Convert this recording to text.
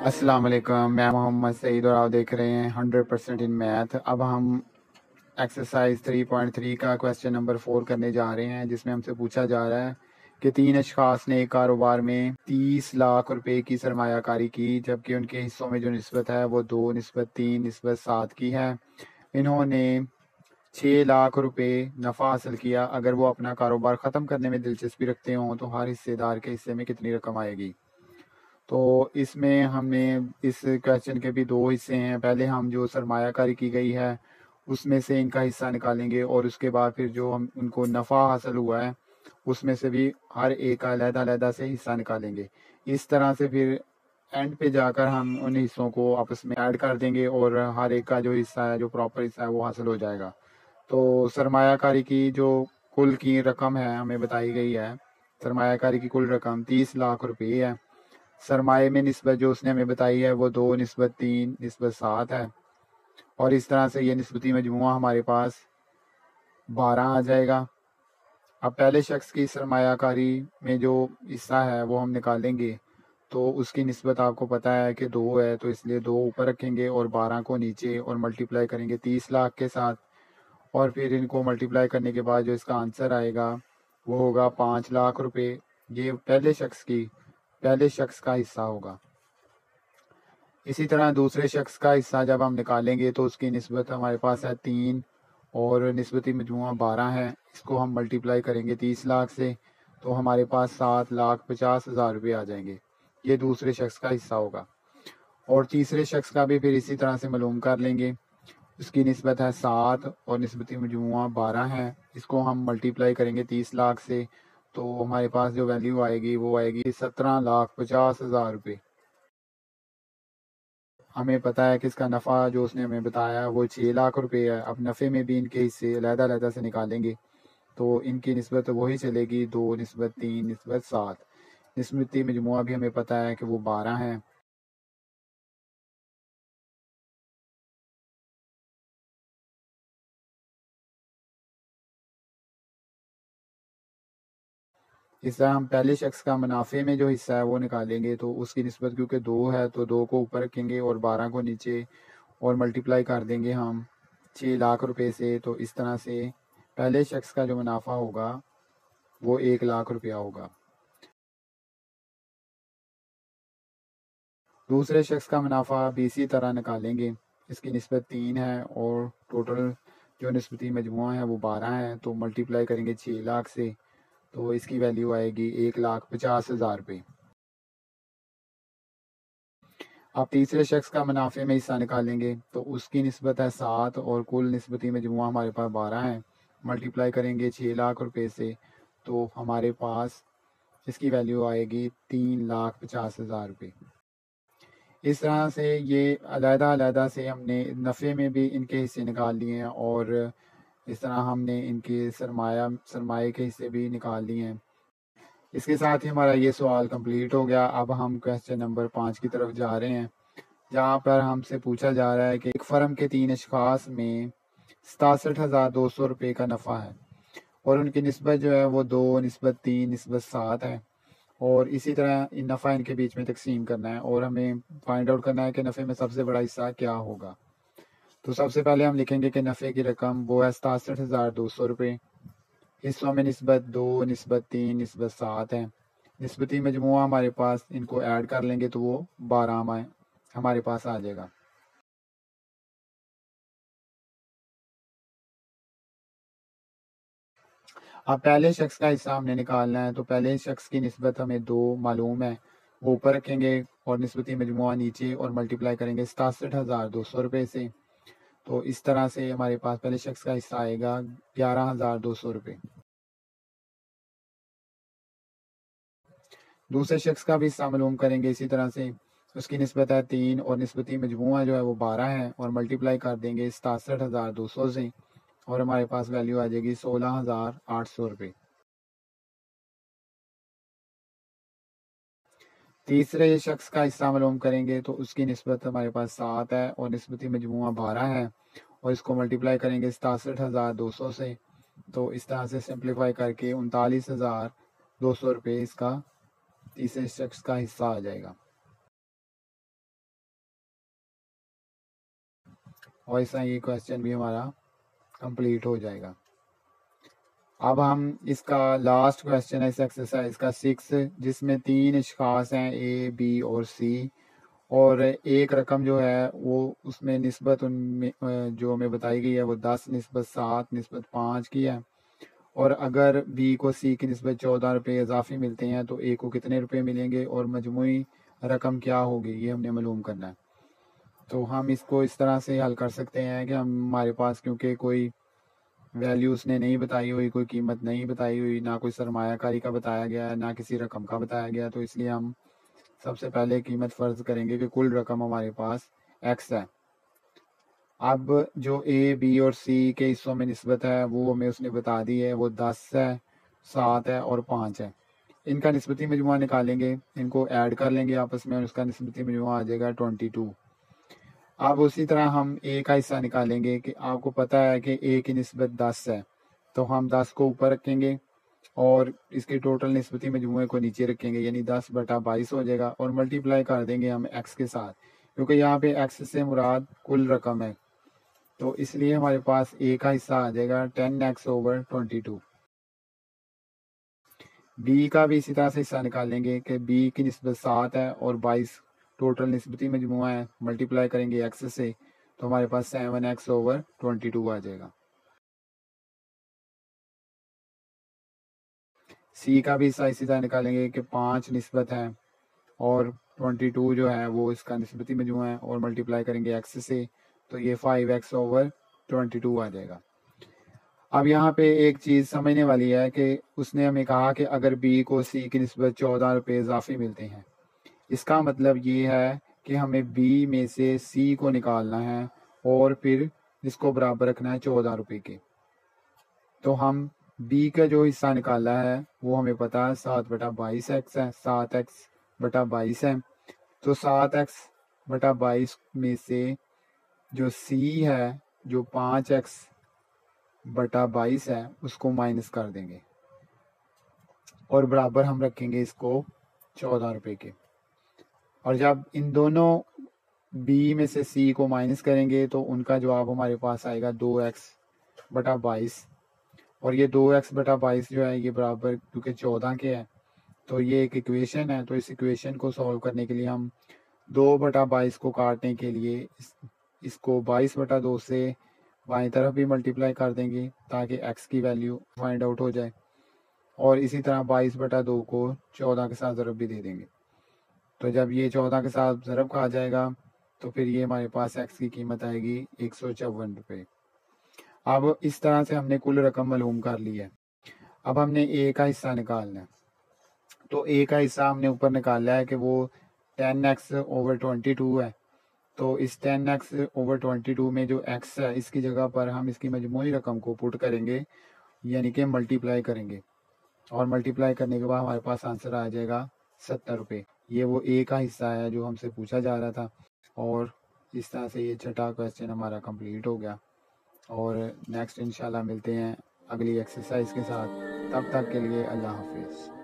अस्सलाम वालेकुम, मैं मोहम्मद सईद और आप देख रहे हैं 100% इन मैथ। अब हम एक्सरसाइज 3.3 का क्वेश्चन नंबर 4 करने जा रहे हैं, जिसमें हमसे पूछा जा रहा है कि 3 अशखास ने एक कारोबार में 30 लाख रुपए की सरमायाकारी की, जबकि उनके हिस्सों में जो निस्बत है वो 2:3:7 की है। इन्होंने 6 लाख रुपए नफ़ा हासिल किया। अगर वो अपना कारोबार ख़त्म करने में दिलचस्पी रखते हों तो हर हिस्सेदार के हिस्से में कितनी रकम आएगी। तो इसमें हमें इस क्वेश्चन के भी दो हिस्से हैं। पहले हम जो सरमायाकारी की गई है उसमें से इनका हिस्सा निकालेंगे, और उसके बाद फिर जो हम उनको नफ़ा हासिल हुआ है उसमें से भी हर एक का अलग-अलग से हिस्सा निकालेंगे। इस तरह से फिर एंड पे जाकर हम उन हिस्सों को आपस में ऐड कर देंगे और हर एक का जो हिस्सा है, जो प्रॉपर हिस्सा है, वो हासिल हो जाएगा। तो सरमायाकारी की जो कुल की रकम है हमें बताई गई है। सरमायाकारी की कुल रकम 30 लाख रुपए है। सरमाए में निस्बत जो उसने हमें बताई है वो 2:3:7 है, और इस तरह से ये निस्बती मजमूआ हमारे पास 12 आ जाएगा। अब पहले शख्स की सरमायाकारी में जो हिस्सा है वो हम निकालेंगे, तो उसकी निस्बत आपको पता है कि 2 है, तो इसलिए 2 ऊपर रखेंगे और 12 को नीचे, और मल्टीप्लाई करेंगे 30 लाख के साथ, और फिर इनको मल्टीप्लाई करने के बाद जो इसका आंसर आएगा वो होगा 5 लाख रुपए। ये पहले शख्स का हिस्सा होगा। इसी तरह दूसरे शख्स का हिस्सा जब हम निकालेंगे तो उसकी निस्बत हमारे पास है 3 और निस्बती मजमूआ 12 है। इसको हम मल्टीप्लाई करेंगे 30 लाख से, तो हमारे पास 7,50,000 रुपये आ जाएंगे। ये दूसरे शख्स का हिस्सा होगा। और तीसरे शख्स का भी फिर इसी तरह से मालूम कर लेंगे। उसकी निस्बत है 7 और निस्बती मजमूआ 12 है। इसको हम मल्टीप्लाई करेंगे 30 लाख से, तो हमारे पास जो वैल्यू आएगी वो आएगी 17,50,000 रुपये। हमें पता है कि इसका नफ़ा जो उसने हमें बताया वो 6 लाख रुपए है। अब नफ़े में भी इनके हिस्से अलग-अलग से निकालेंगे, तो इनकी निस्बत वही चलेगी 2:3:7। निस्बती मजमूआ भी हमें पता है कि वो 12 है। इस तरह हम पहले शख्स का मुनाफे में जो हिस्सा है वो निकालेंगे, तो उसकी निस्बत क्योंकि 2 है तो 2 को ऊपर रखेंगे और 12 को नीचे, और मल्टीप्लाई कर देंगे हम 6 लाख रुपए से। तो इस तरह से पहले शख्स का जो मुनाफा होगा वो 1 लाख रुपया होगा। दूसरे शख्स का मुनाफा भी इसी तरह निकालेंगे। इसकी निस्बत 3 है और टोटल जो निस्बती मजमूआ है वो 12 है, तो मल्टीप्लाई करेंगे 6 लाख से, तो इसकी वैल्यू आएगी 1,50,000 रुपये। अब तीसरे शख्स का मुनाफे में हिस्सा निकालेंगे, तो उसकी निस्बत है 7 और कुल निस्बती मजमूआ हमारे पास 12 है। मल्टीप्लाई करेंगे 6 लाख रुपये से, तो हमारे पास इसकी वैल्यू आएगी 3,50,000 रुपये। इस तरह से ये अलग-अलग से हमने नफ़े में भी इनके हिस्से निकाल लिए हैं, और इस तरह हमने इनके सरमाए के हिस्से भी निकाल लिए हैं। इसके साथ ही हमारा ये सवाल कंप्लीट हो गया। अब हम क्वेश्चन नंबर 5 की तरफ जा रहे हैं, जहाँ पर हमसे पूछा जा रहा है कि एक फर्म के 3 अशखास में 67,200 रुपये का नफ़ा है, और उनकी निस्बत जो है वो 2:3:7 है, और इसी तरह इन नफ़ा इनके बीच में तकसीम करना है, और हमें फाइंड आउट करना है कि नफ़े में सबसे बड़ा हिस्सा क्या होगा। तो सबसे पहले हम लिखेंगे कि नफ़े की रकम वो है 67,200 रुपये। हिस्सों में निस्बत 2:3:7 है। निस्बती मजमूआ हमारे पास, इनको ऐड कर लेंगे तो वो 12 हमारे पास आ जाएगा। अब पहले शख्स का हिस्सा हमने निकालना है, तो पहले शख्स की निस्बत हमें 2 मालूम है, वो ऊपर रखेंगे और निस्बती मजमूआ नीचे, और मल्टीप्लाई करेंगे 67,200 रुपये से। तो इस तरह से हमारे पास पहले शख्स का हिस्सा आएगा 11,200 रुपये। दूसरे शख्स का भी हिस्सा मालूम करेंगे इसी तरह से। उसकी निस्बत है 3 और निस्बती मजमूआ जो है वो 12 है, और मल्टीप्लाई कर देंगे 67,200 से, और हमारे पास वैल्यू आ जाएगी 16,800 रुपये। तीसरे शख्स का हिस्सा मालूम करेंगे, तो उसकी निस्बत हमारे पास 7 है और निस्बती मजमूआ 12 है, और इसको मल्टीप्लाई करेंगे 67,200 से, तो इस तरह से सिंप्लीफाई करके 39,200 रुपये इसका तीसरे शख्स का हिस्सा आ जाएगा। और ऐसा ये क्वेश्चन भी हमारा कंप्लीट हो जाएगा। अब हम इसका लास्ट क्वेश्चन है इस एक्सरसाइज का 6, जिसमें 3 अशखास हैं ए, बी और सी, और एक रकम जो है वो उसमें निस्बत उनमें जो हमें बताई गई है वो 10 निस्बत 7 निस्बत 5 की है। और अगर बी को सी की निस्बत 14 रुपये इजाफी मिलते हैं तो ए को कितने रुपए मिलेंगे और मजमूई रकम क्या होगी, ये हमने मालूम करना है। तो हम इसको इस तरह से हल कर सकते हैं कि हमारे पास क्योंकि कोई वैल्यू उसने नहीं बताई हुई, कोई कीमत नहीं बताई हुई, ना कोई सरमायाकारी का बताया गया है, ना किसी रकम का बताया गया, तो इसलिए हम सबसे पहले कीमत फ़र्ज करेंगे कि कुल रकम हमारे पास एक्स है। अब जो ए, बी और सी के हिस्सों में निस्बत है वो हमें उसने बता दी है, वो 10 है, 7 है और 5 है। इनका निस्बती मजमुआ निकालेंगे, इनको ऐड कर लेंगे आपस में और उसका निस्बती मजमुआ आ जाएगा 22। अब उसी तरह हम ए का हिस्सा निकालेंगे कि आपको पता है कि ए की निस्बत 10 है, तो हम 10 को ऊपर रखेंगे और इसके टोटल निस्बती मजमुए को नीचे रखेंगे, यानी 10/22 हो जाएगा, और मल्टीप्लाई कर देंगे हम एक्स के साथ, क्योंकि यहाँ पे एक्स से मुराद कुल रकम है, तो इसलिए हमारे पास ए का हिस्सा आ जाएगा 10x/22। बी का भी इसी तरह से हिस्सा निकालेंगे कि बी की निस्बत 7 है और 22 टोटल निस्बती मजमुआ है, मल्टीप्लाई करेंगे एक्स से तो हमारे पास 7x/22 आ जाएगा। सी का भी हिस्सा इसी तरह निकालेंगे कि 5 निस्बत है और 22 जो है वो इसका निस्बती मजमुआ है, और मल्टीप्लाई करेंगे एक्स से तो ये 5x/22 आ जाएगा। अब यहाँ पे एक चीज़ समझने वाली है कि उसने हमें कहा कि अगर बी को सी की निस्बत 14 रुपये इजाफी मिलते हैं, इसका मतलब ये है कि हमें बी में से सी को निकालना है और फिर इसको बराबर रखना है 14 रुपये के। तो हम बी का जो हिस्सा निकाला है वो हमें पता है 7/22 एक्स है, 7x/22 है, तो 7x/22 में से जो सी है जो 5x/22 है उसको माइनस कर देंगे और बराबर हम रखेंगे इसको 14 रुपये के। और जब इन दोनों बी में से सी को माइनस करेंगे तो उनका जवाब हमारे पास आएगा 2x/22, और ये 2x/22 जो है ये बराबर क्योंकि 14 के है तो ये एक इक्वेशन है, तो इस इक्वेशन को सॉल्व करने के लिए हम 2/22 को काटने के लिए इसको 22/2 से बाएं तरफ भी मल्टीप्लाई कर देंगे ताकि x की वैल्यू फाइंड आउट हो जाए, और इसी तरह 22/2 को 14 के साथ ज़रब भी दे देंगे। तो जब ये 14 के साथ ज़रब खा जाएगा तो फिर ये हमारे पास x की कीमत आएगी 154 रुपये। अब इस तरह से हमने कुल रकम मालूम कर ली है। अब हमने ए का हिस्सा निकालना है, तो ए का हिस्सा हमने ऊपर निकाला है कि वो 10x/22 है, तो इस 10x/22 में जो x है इसकी जगह पर हम इसकी मजमूई रकम को पुट करेंगे, यानी कि मल्टीप्लाई करेंगे, और मल्टीप्लाई करने के बाद हमारे पास आंसर आ जाएगा 70 रुपये। ये वो ए का हिस्सा है जो हमसे पूछा जा रहा था, और इस तरह से ये छठा क्वेश्चन हमारा कंप्लीट हो गया। और नेक्स्ट इंशाल्लाह मिलते हैं अगली एक्सरसाइज के साथ, तब तक के लिए अल्लाह हाफिज़।